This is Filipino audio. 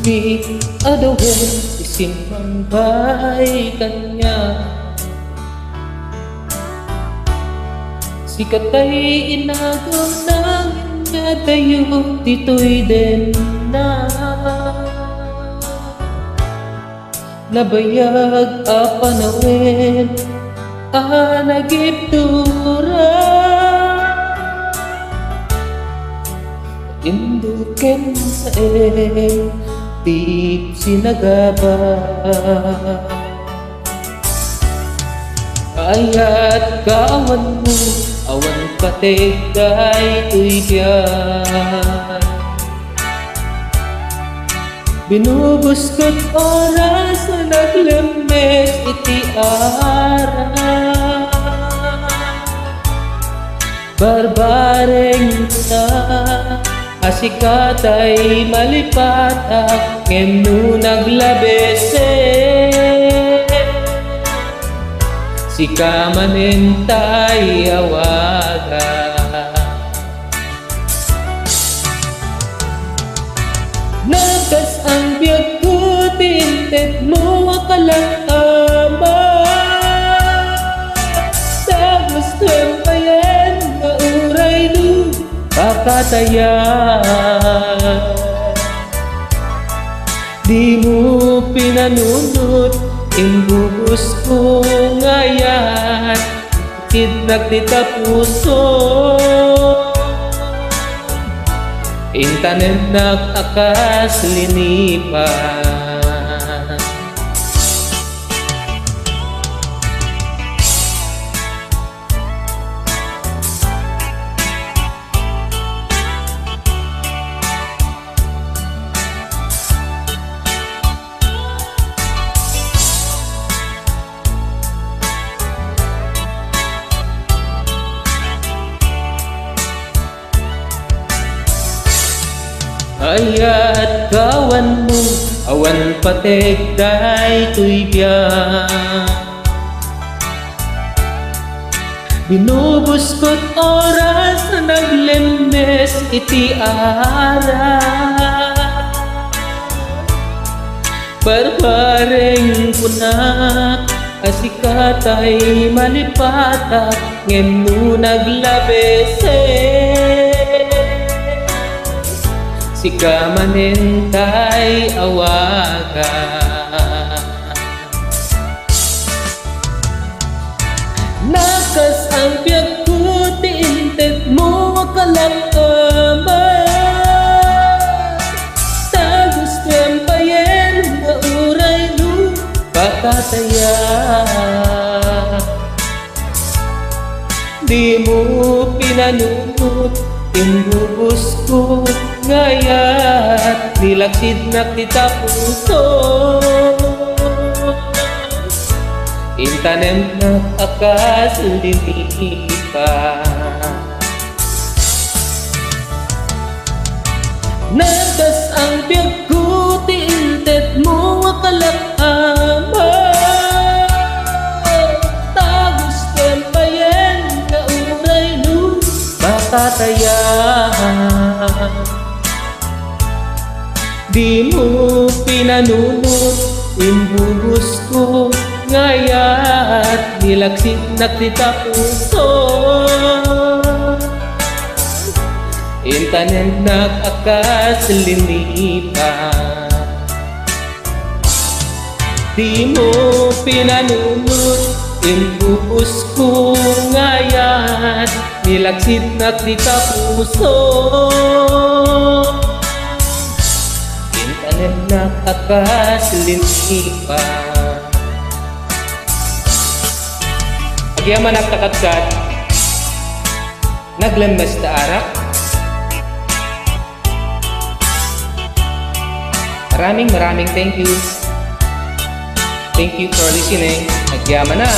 me adawan isimbay kanya. Sikat ay inagaw ng nadayo, dito'y din na nabayag a panawin a nagiptura. Induken sa di sinagaba, kaya't kaawan mo awan patigay tuigyan. Binubuskot oras na naglemes iti ara, barbareng na asikat ay malipatak ngenu naglabese. Sika manintay awaga, nagas ang biyag ko, tinted mo akalang ama. Sa gusto pa yan, mauray do pakatayan. Di mo pinanunod, imbubus ko ngayon, kidnag dita puso. Intanet nag-akas linipan. Kaya't kawan mo awan patigday tuigyan. Binubuskot oras na naglemes iti ara, barbareng punak asikat ay malipatak ngenu naglabese. Sika manintay awaga, nakas ang biyag ko, tinted mo akalang ama. Tagos trempayen mauray no pakataya. Di mo pinanunod, imbubus ko ngayon, nilaksid na kita puso. Intanem na akas linipan. Nagas ang biyag ko, tinted mo akalang ama. Tagos tempayen na uray no pakatayan. Di mo pinanunod, imbubus ko ngayon, nilaksid na kita puso. Intanen nag-akas linipan. Di mo pinanunod, imbubus ko ngayon, nilaksid na kita puso. Intanen nag-akas linipan. Agyaman nagtakatsat, naglemes ta arak. Maraming thank you. Thank you for listening. Agyaman na.